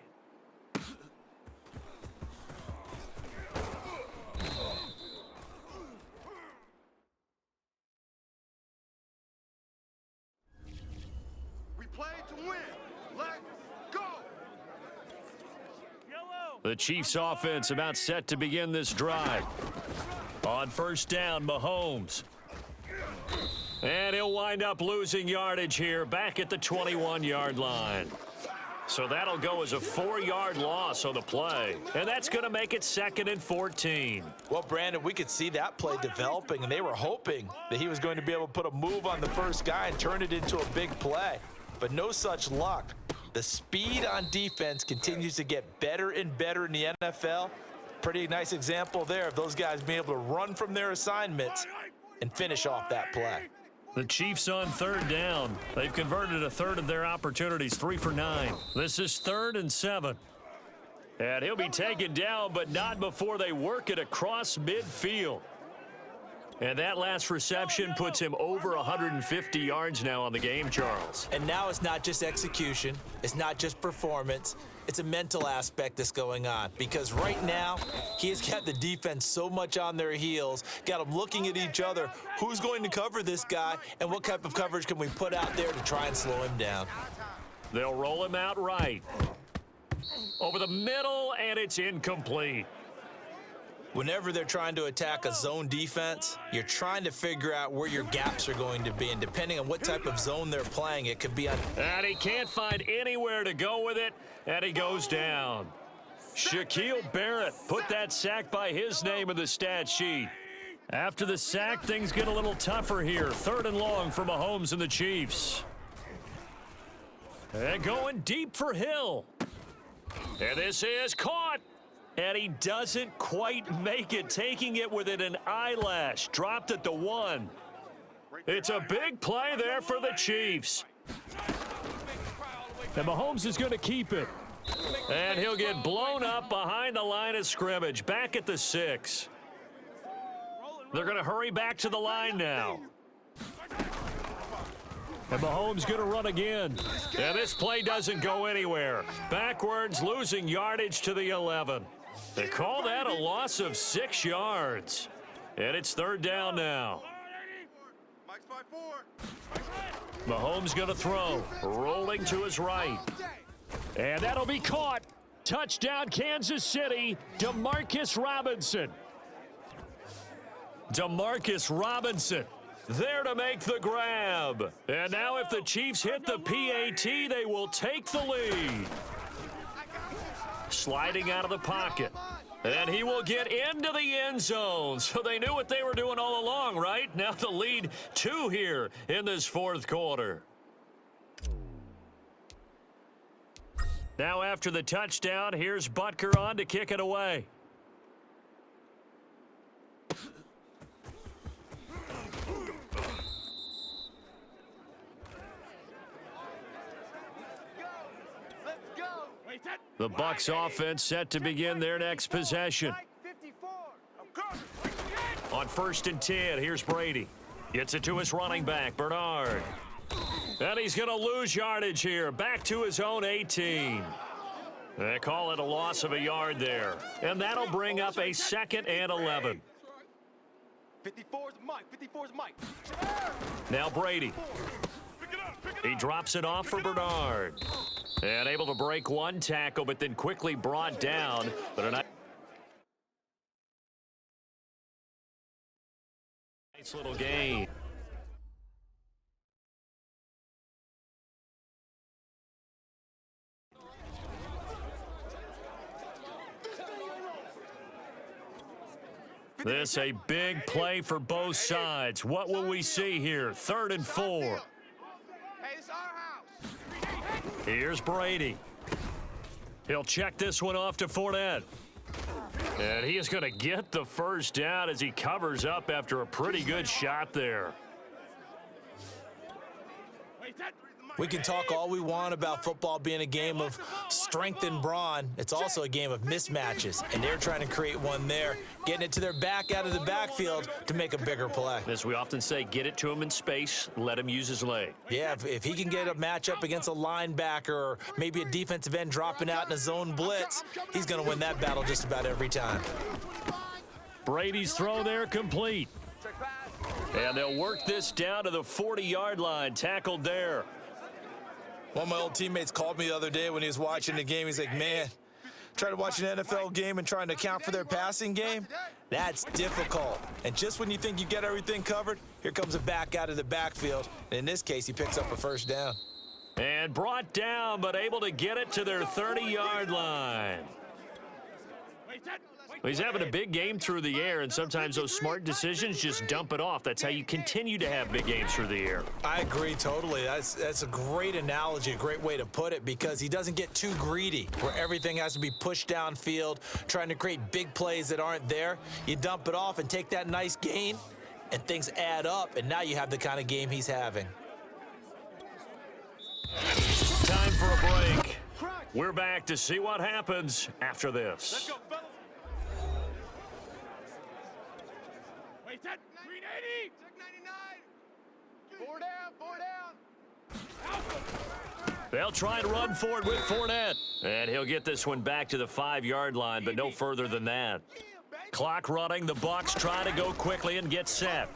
[SPEAKER 1] The Chiefs offense about set to begin this drive. On first down, Mahomes. And he'll wind up losing yardage here back at the 21-yard line. So that'll go as a 4-yard loss on the play. And that's going to make it 2nd and 14.
[SPEAKER 2] Well, Brandon, we could see that play developing, and they were hoping that he was going to be able to put a move on the first guy and turn it into a big play. But no such luck. The speed on defense continues to get better and better in the NFL. Pretty nice example there of those guys being able to run from their assignments and finish off that play.
[SPEAKER 1] The Chiefs on 3rd down. They've converted a third of their opportunities, 3 for 9. This is 3rd and 7. And he'll be taken down, but not before they work it across midfield. And that last reception puts him over 150 yards now on the game, Charles.
[SPEAKER 2] And now it's not just execution. It's not just performance. It's a mental aspect that's going on, because right now he has got the defense so much on their heels, got them looking at each other. Who's going to cover this guy, and what type of coverage can we put out there to try and slow him down?
[SPEAKER 1] They'll roll him out right. Over the middle, and it's incomplete.
[SPEAKER 2] Whenever they're trying to attack a zone defense, you're trying to figure out where your gaps are going to be, and depending on what type of zone they're playing, it could be on.
[SPEAKER 1] And he can't find anywhere to go with it, and he goes down. Shaquille Barrett put that sack by his name in the stat sheet. After the sack, things get a little tougher here. 3rd and long for Mahomes and the Chiefs. And going deep for Hill. And this is caught. And he doesn't quite make it, taking it within an eyelash. Dropped at the 1. It's a big play there for the Chiefs. And Mahomes is going to keep it. And he'll get blown up behind the line of scrimmage, back at the 6. They're going to hurry back to the line now. And Mahomes going to run again. And this play doesn't go anywhere. Backwards, losing yardage to the 11. They call that a loss of 6 yards. And it's 3rd down now. Mahomes going to throw. Rolling to his right. And that'll be caught. Touchdown, Kansas City. Demarcus Robinson. Demarcus Robinson there to make the grab. And now if the Chiefs hit the PAT, they will take the lead. Sliding out of the pocket. And he will get into the end zone. So they knew what they were doing all along, right? Now the lead 2 here in this 4th quarter. Now after the touchdown, here's Butker on to kick it away. The Bucs offense set to begin their next possession. On 1st and 10, here's Brady. Gets it to his running back, Bernard. And he's going to lose yardage here. Back to his own 18. They call it a loss of a yard there. And that'll bring up a 2nd and 11.
[SPEAKER 3] 54's Mike. 54's Mike.
[SPEAKER 1] Now Brady. He drops it off for Bernard. And able to break one tackle, but then quickly brought down. But a nice little gain. This a big play for both sides. What will we see here? 3rd and 4.
[SPEAKER 4] Hey, this is our house.
[SPEAKER 1] Here's Brady. He'll check this one off to Fournette. And he is going to get the first down as he covers up after a pretty good shot there.
[SPEAKER 2] We can talk all we want about football being a game of strength and brawn. It's also a game of mismatches, and they're trying to create one there, getting it to their back out of the backfield to make a bigger play.
[SPEAKER 1] As we often say, get it to him in space, let him use his leg.
[SPEAKER 2] Yeah, if he can get a matchup against a linebacker or maybe a defensive end dropping out in a zone blitz, he's going to win that battle just about every time.
[SPEAKER 1] Brady's throw there complete. And they'll work this down to the 40-yard line, tackled there.
[SPEAKER 2] One of my old teammates called me the other day when he was watching the game. He's like, man, trying to watch an NFL game and trying to account for their passing game, that's difficult. And just when you think you get everything covered, here comes a back out of the backfield. And in this case, he picks up a first down.
[SPEAKER 1] And brought down, but able to get it to their 30-yard line. He's having a big game through the air, and sometimes those smart decisions just dump it off. That's how you continue to have big games through the air.
[SPEAKER 2] I agree totally. That's a great analogy, a great way to put it, because he doesn't get too greedy where everything has to be pushed downfield, trying to create big plays that aren't there. You dump it off and take that nice gain, and things add up, and now you have the kind of game he's having.
[SPEAKER 1] Time for a break. We're back to see what happens after this.
[SPEAKER 3] Let's go, fellas.
[SPEAKER 4] Wait, that 380.
[SPEAKER 3] Check 99.
[SPEAKER 4] 4 down, 4 down.
[SPEAKER 1] They'll try and run forward with Fournette. And he'll get this one back to the 5-yard line, but no further than that. Clock running. The Bucs trying to go quickly and get set.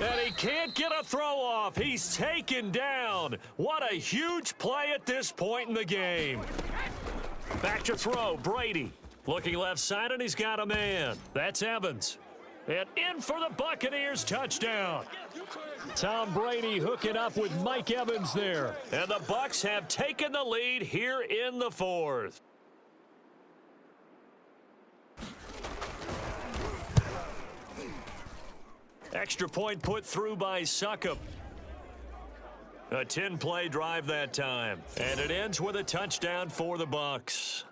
[SPEAKER 1] And he can't get a throw off. He's taken down. What a huge play at this point in the game. Back to throw. Brady looking left side, and he's got a man. That's Evans. And in for the Buccaneers touchdown. Tom Brady hooking up with Mike Evans there. And the Bucs have taken the lead here in the 4th. Extra point put through by Succop. A 10-play drive that time. And it ends with a touchdown for the Bucs.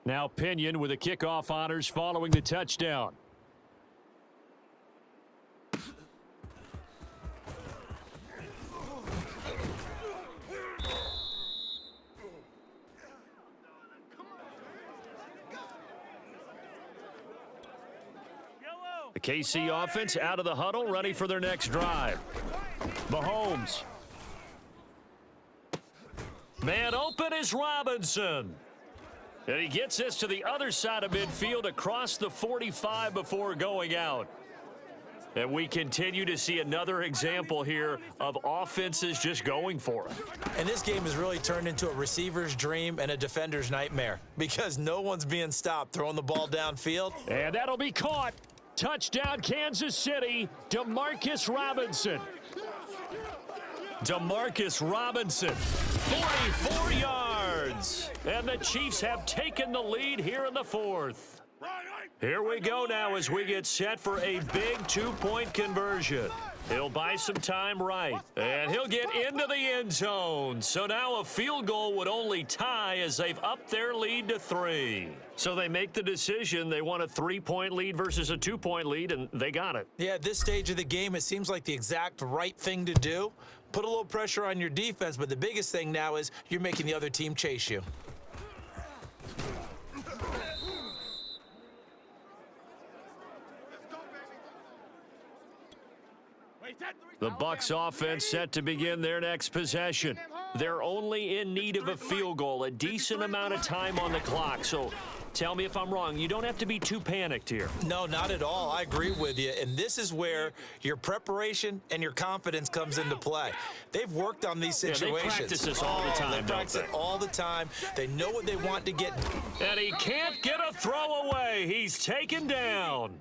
[SPEAKER 1] Now Pinion with the kickoff honors following the touchdown. The KC offense out of the huddle, ready for their next drive. Mahomes. Man open is Robinson. And he gets this to the other side of midfield across the 45 before going out. And we continue to see another example here of offenses just going for it.
[SPEAKER 2] And this game has really turned into a receiver's dream and a defender's nightmare, because no one's being stopped throwing the ball downfield.
[SPEAKER 1] And that'll be caught. Touchdown, Kansas City. Demarcus Robinson. Demarcus Robinson, 44 yards. And the Chiefs have taken the lead here in the 4th. Here we go now as we get set for a big 2-point conversion. He'll buy some time right, and he'll get into the end zone. So now a field goal would only tie as they've upped their lead to 3. So they make the decision. They want a 3-point lead versus a 2-point lead, and they got it.
[SPEAKER 2] Yeah, at this stage of the game, it seems like the exact right thing to do. Put a little pressure on your defense, but the biggest thing now is you're making the other team chase you.
[SPEAKER 1] The Bucs offense set to begin their next possession. They're only in need of a field goal, a decent amount of time on the clock. So tell me if I'm wrong. You don't have to be too panicked here.
[SPEAKER 2] No, not at all. I agree with you. And this is where your preparation and your confidence comes into play. They've worked on these situations.
[SPEAKER 1] They practice this all the time,
[SPEAKER 2] They practice it all the time. They know what they want to get.
[SPEAKER 1] And he can't get a throw away. He's taken down.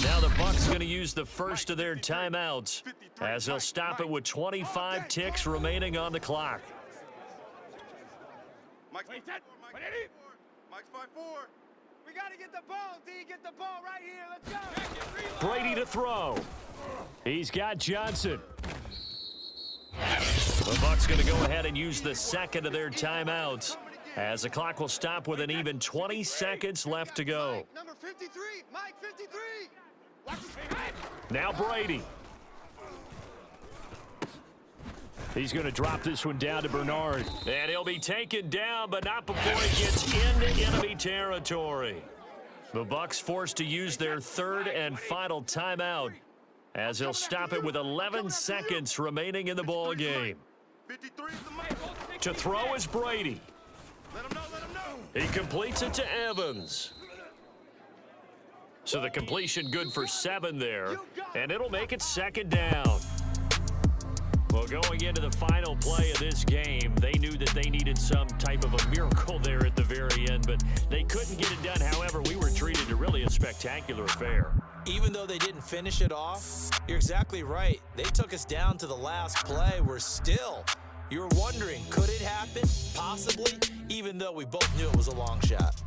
[SPEAKER 1] Now the Bucs going to use the first of their timeouts as they'll stop it with 25 ticks remaining on the clock.
[SPEAKER 3] Mike's 5-4. Mike's 5-4.
[SPEAKER 4] We got to get the ball, D. Get the ball right here. Let's go.
[SPEAKER 1] Brady to throw. He's got Johnson. The Bucs going to go ahead and use the second of their timeouts as the clock will stop with an even 20 seconds left to go.
[SPEAKER 3] Number 53. Mike 53.
[SPEAKER 1] Now Brady. He's going to drop this one down to Bernard. And he'll be taken down, but not before he gets into enemy territory. The Bucs forced to use their third and final timeout as they'll stop it with 11 seconds remaining in the ball game.
[SPEAKER 3] 53 is the Mike.
[SPEAKER 1] To throw is Brady.
[SPEAKER 3] Let him know, let him know.
[SPEAKER 1] He completes it to Evans. So the completion good for 7 there, and it'll make it second down. Well, going into the final play of this game, they knew that they needed some type of a miracle there at the very end, but they couldn't get it done. However, we were treated to really a spectacular affair.
[SPEAKER 2] even though they didn't finish it off, you're exactly right. They took us down to the last play. You're wondering, could it happen? Possibly, even though we both knew it was a long shot.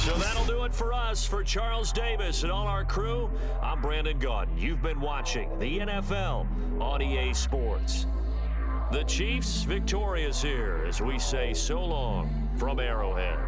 [SPEAKER 1] So that'll do it for us. For Charles Davis and all our crew, I'm Brandon Gaudin. You've been watching the NFL on EA Sports. The Chiefs victorious here as we say so long from Arrowhead.